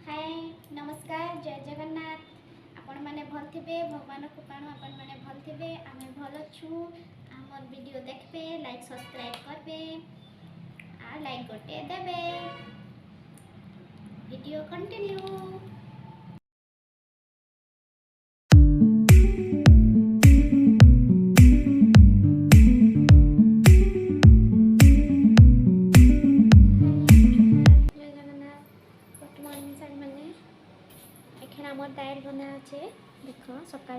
हाय नमस्कार जय जगन्नाथ आपण मैंने भल थे भगवान कृपाणु आपण मैंने भल थे आम भल अच्छू आम वीडियो देखबे लाइक सब्सक्राइब करबे आ लाइक गोटे देबे वीडियो कंटिन्यू। आमर दाइल बना अच्छे देख सका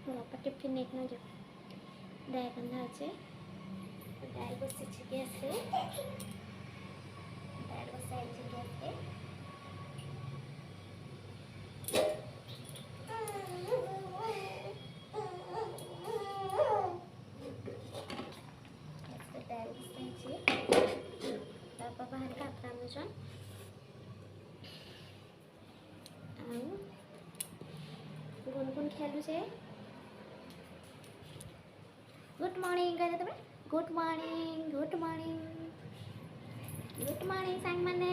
बापा टिफिन नहीं दाइल बना अच्छे दाइल बस गैस दाइल बसाई गैस दाइल बसाई बापा बाहर का रांधुछन गुनगुन खेलु से गुड मॉर्निंग कहते तबे good morning good morning good morning सांग माने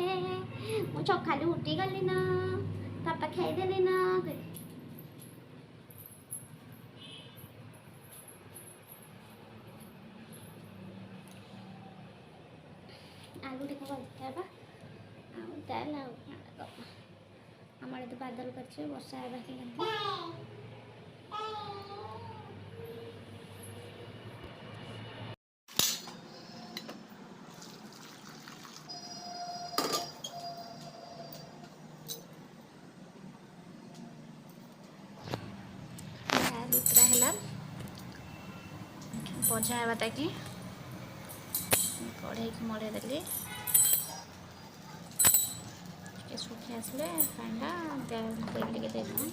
मु सकाळी उठी गली ना पापा खाई देले ना आलू टिका बा आउ दाल आउ हमारे तो बादल करछे वर्षा आबा के उतरा है बजा है ताकि कढ़ाई की मड़े देली सुखी आसले पांडा तेल टे देना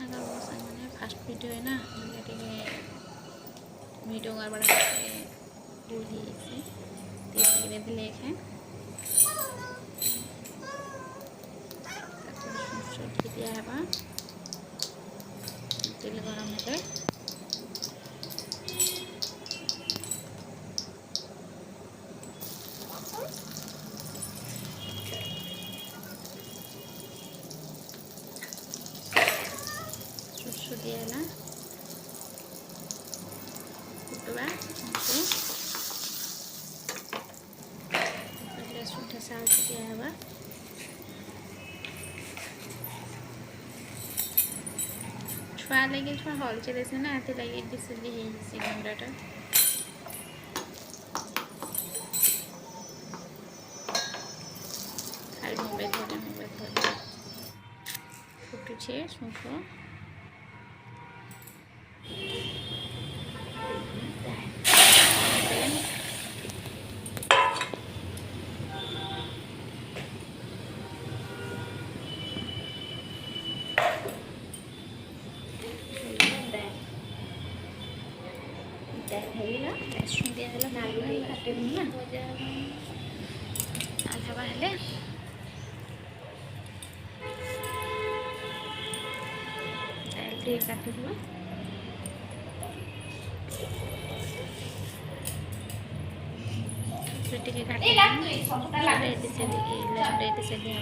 फास्ट वीडियो है ना वीडियो कर बड़ा भूल ही तेल दिले हैं दिया है तेल गरम होते दिया ना फुटवा सुठा साल दिया है छुआ लगे छुआ हल चले से ना आते लगे डिसली है गंडाटा खाली मोबाइल धरे फुटुछे सुखो काटुवा टे काटे से दिया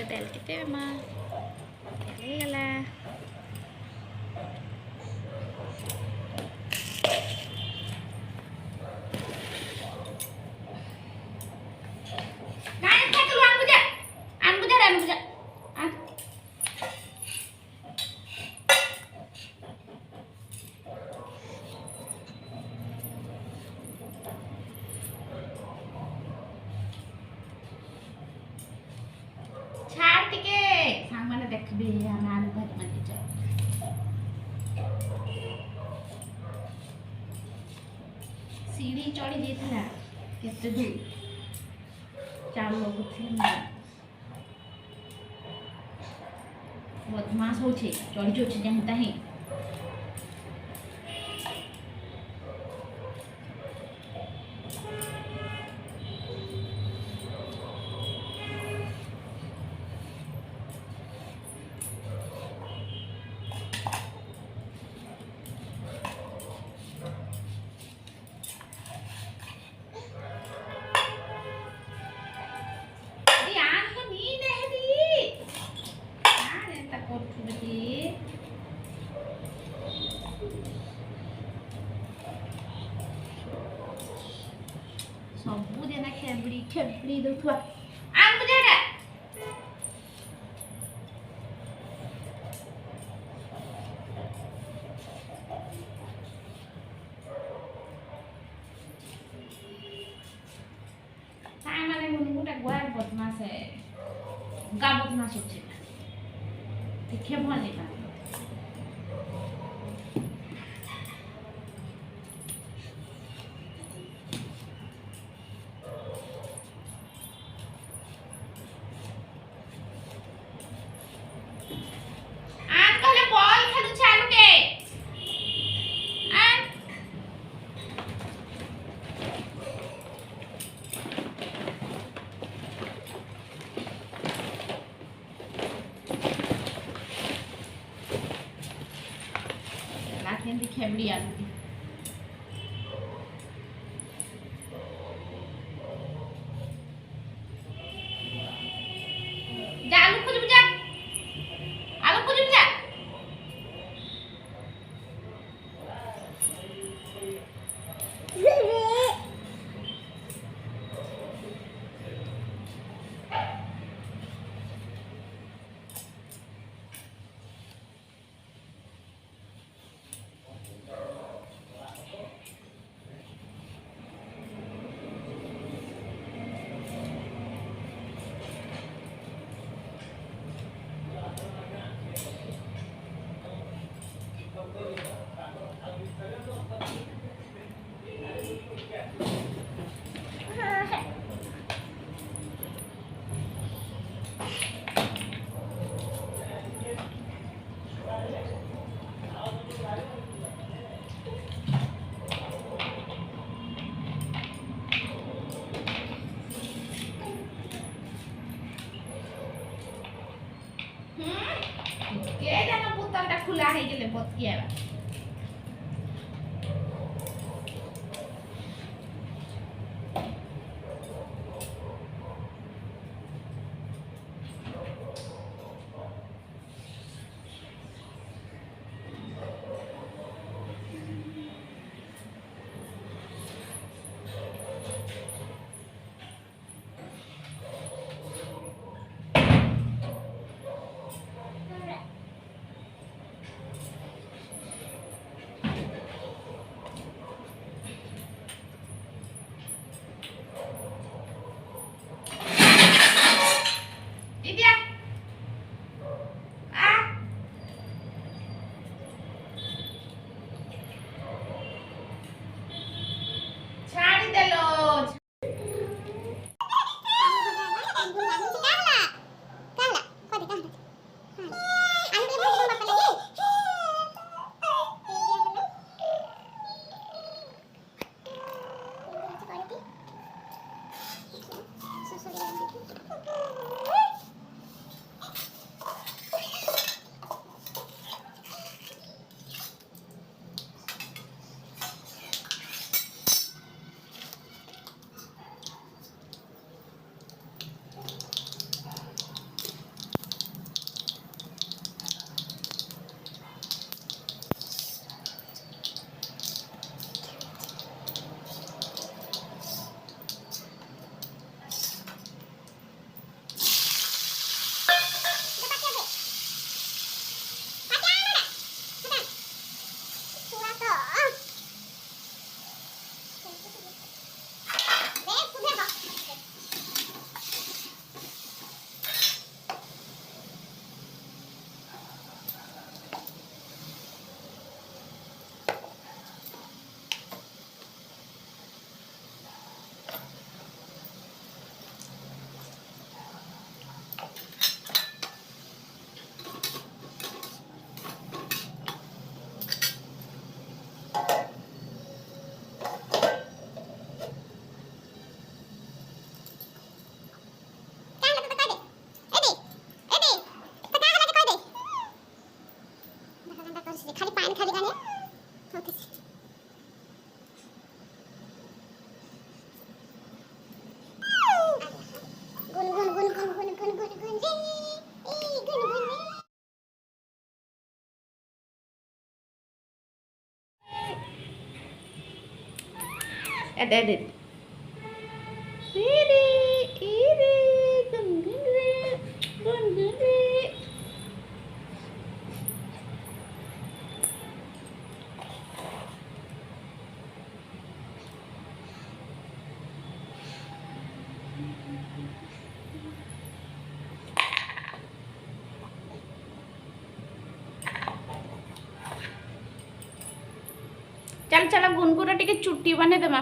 तेल के गला बे आमे आलू भाजी में जाओ सीढ़ी चढ़ी जाइଥିଲା केते दूर चालू लगुथि बदमाश होछे चढ़ी जोछे जहीं तहीं ସବୁଦିନ ଖେବଡ଼ି ଖେବଡ଼ି ଦଉଥିବା ଆମ ଜାଗା ମାନେ ଗୋଟେ ଗୁଆ ବଦମାସ ଗା ବଦମାସ ଅଛି ଦେଖେ ଭଲ ନାହିଁ केंदी खेबड़ी आलू जा आलू खोज जा आलू खोज जा के जानो बोतलटा खुला है गेले बतियाबा Edit. Iri, gundiri. चल गुनगुन टिके चुट्टी बने देमा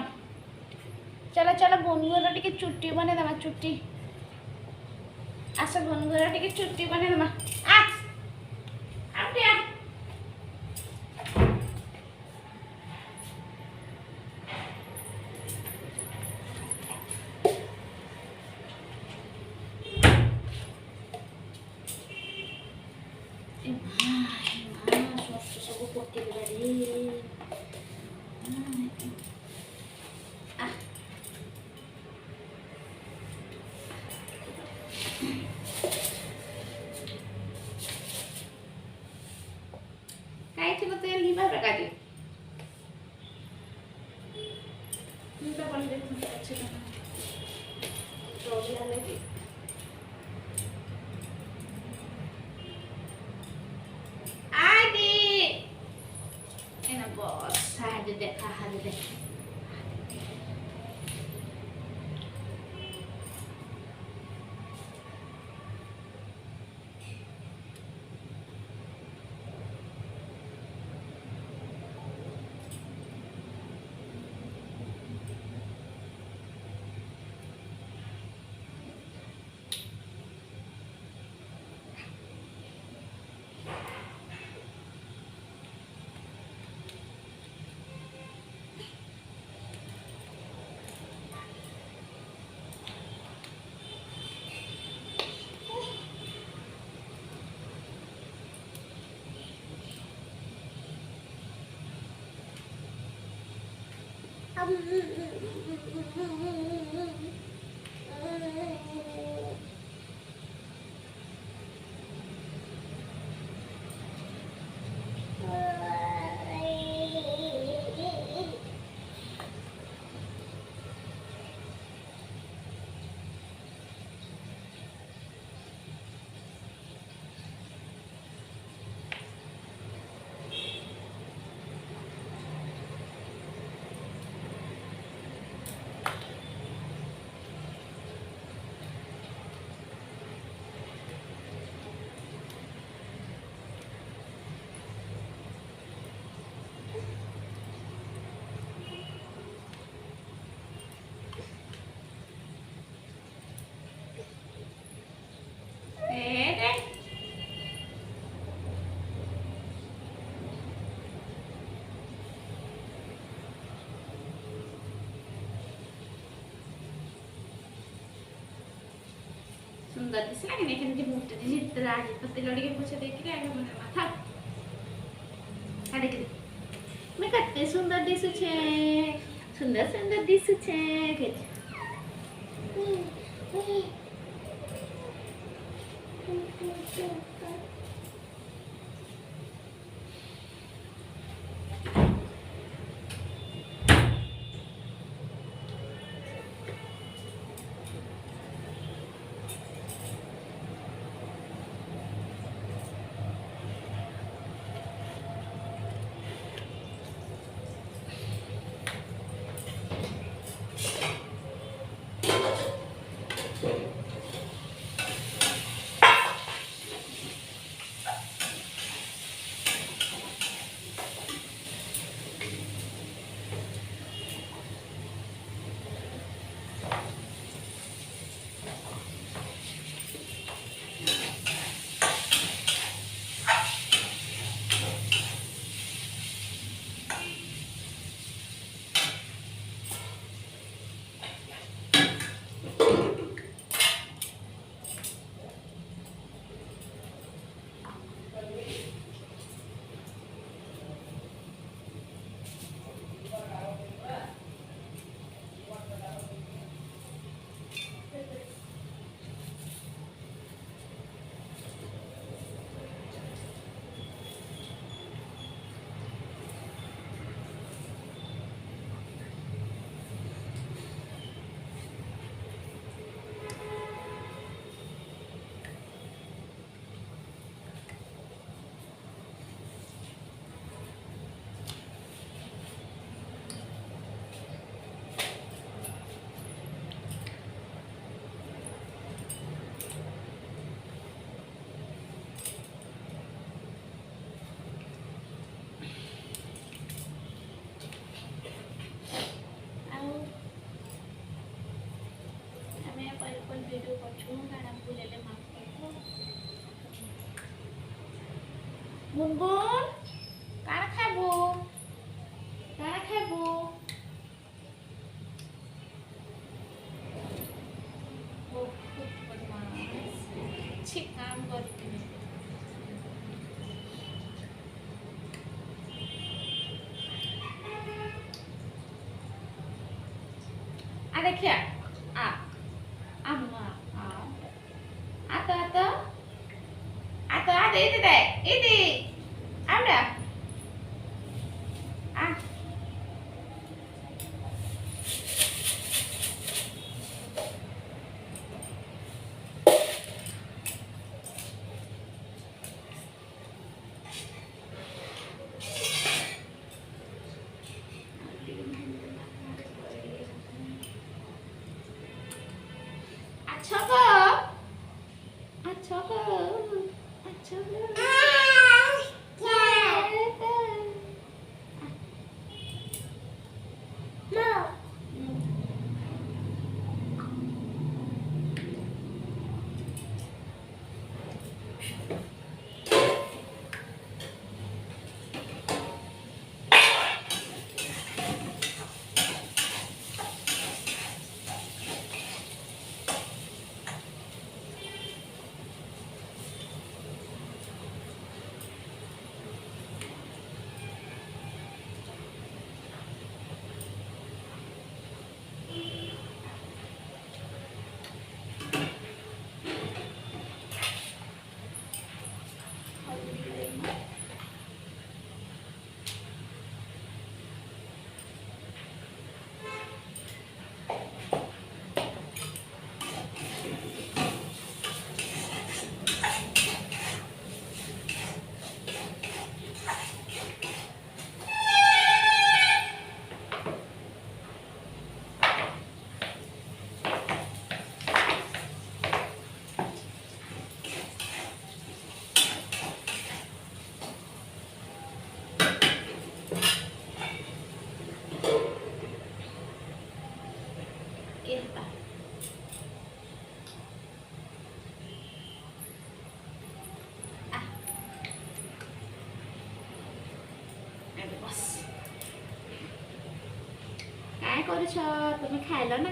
चल गुनगुन टिके चुट्टी बने देमा चुट्टी आस गुनगुन टिके चुट्टी बने देमा आ आपटे आ सब पोटी बारी काय चलो तेल लिबा प्रकाजी लिबा बन दे अच्छे का तो भी आले की आदि एना बॉस साइड देखा हाल दे सुंदर दिसला की नाही की मोठे दिसत आहे पण ते लडके पुछे देखील आहे મને માથા આ દેખી મે કતે સુંદર દિસુ છે સુંદર સુંદર દિસુ છે કે গুনগুন কারা খাবো কারা খাবো বহুত বদমাস ছি কাম করতে ada kia a amma a atau ada itu deh ini ada ah Achaka Achaka Achaka Kita Aduh bos Cái cô cho tụi mình khai lớn nè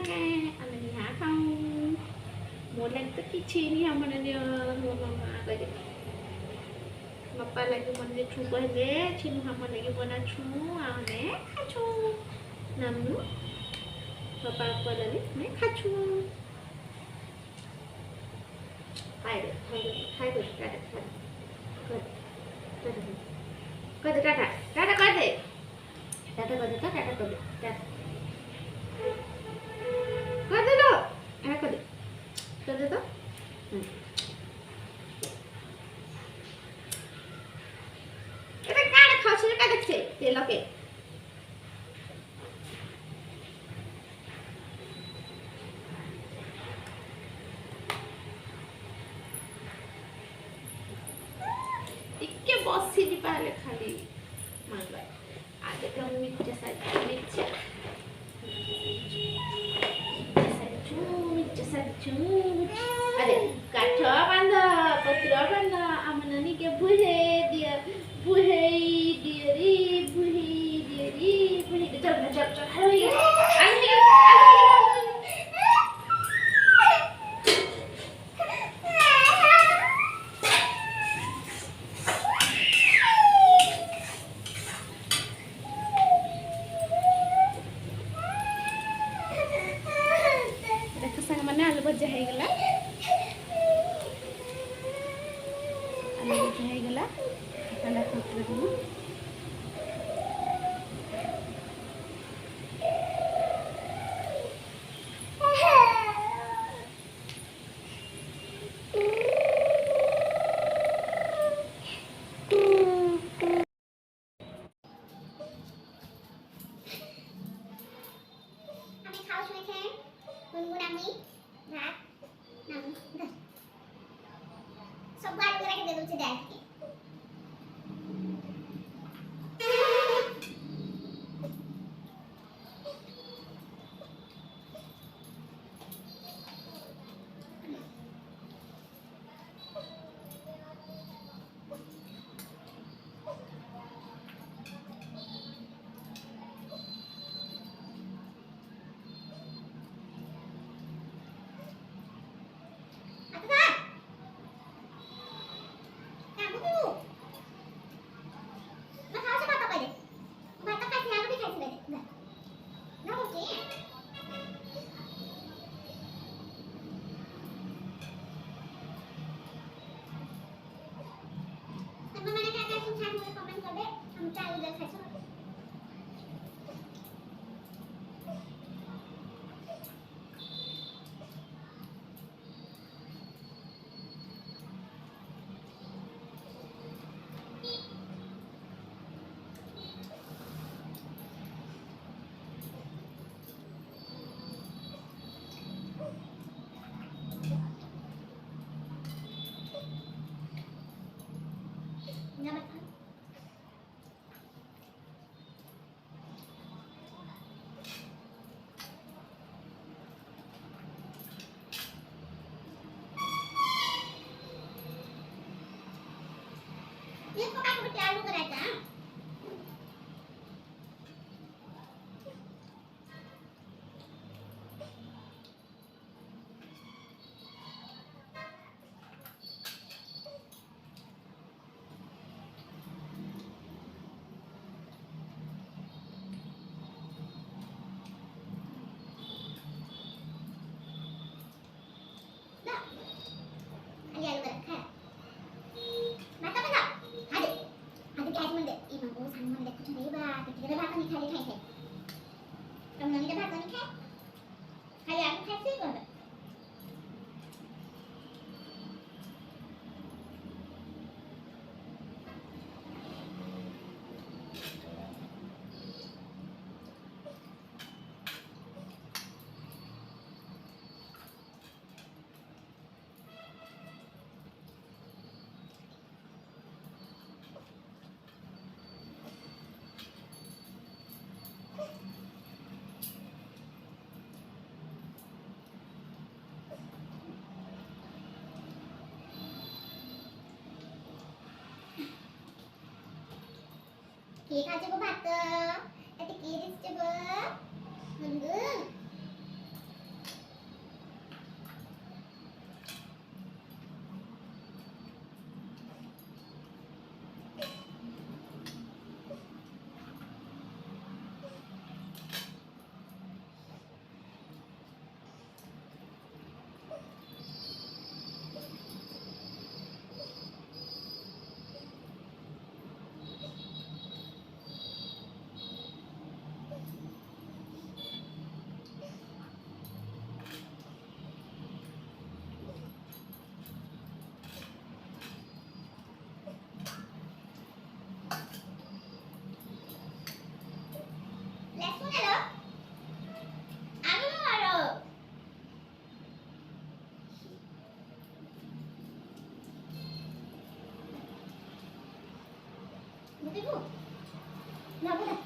anh mình hả không muốn lên tất cái chi đi không mà nên muốn mà cái gì mà pa lagi muốn đi chụp cái gì chi mà muốn lagi muốn chụp à nè chụp nằm nữa Papa apa lagi nè chụp hai được cái đấy cái gì Okay. Ikke bossi di pale khali mangai. Ada kamu mitja saja mitja. Mitja saja. Ada kaca banda, patra banda, amanani ke buhe dia Jom, hurry. I'm here. देखो संग मने आलू भजा है गला ठंडा करते रहूं আমি খাও শুনেছেন গুনগুন আমি ভাত Kiye kha coba bhat. Ati kiris coba. Munggung. Left halo. Anu halo. Bukan bu. Nah bukan.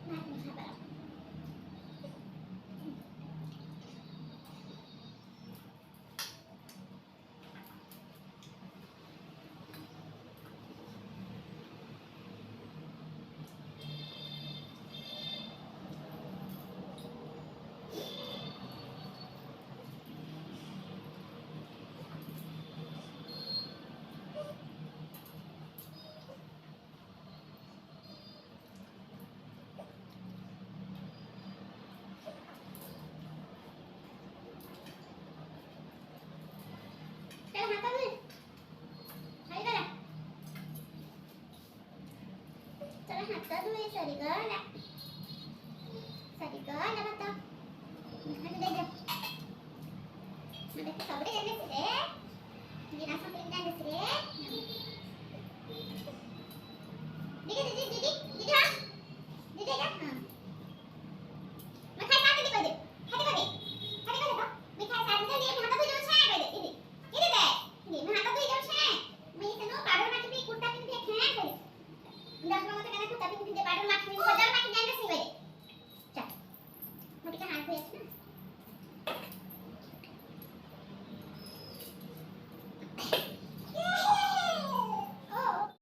Nah, ini sabar. Kailan hatag ni? Hai ka na. Kailan hatag ni sarigala. Sarigala ba to? Ano dito? Madaki sabre yan sire. Hindi na sa pindan sire. Didi ha. Didi ka. Makai ka didi ko didi. Hati ko didi. Hati ko didi. Mikai sa didi ni hatag ko yung siya ko didi. Ini deh, ini mah aku tuh jauh sih. Mày itu no paru macam ni kurta pin dia kena kali. Ndak mau tekan aku tapi pin dia paru macam ni kodal macam jangan sih weh. Cak. Mau kita hantu ya sih. Oh.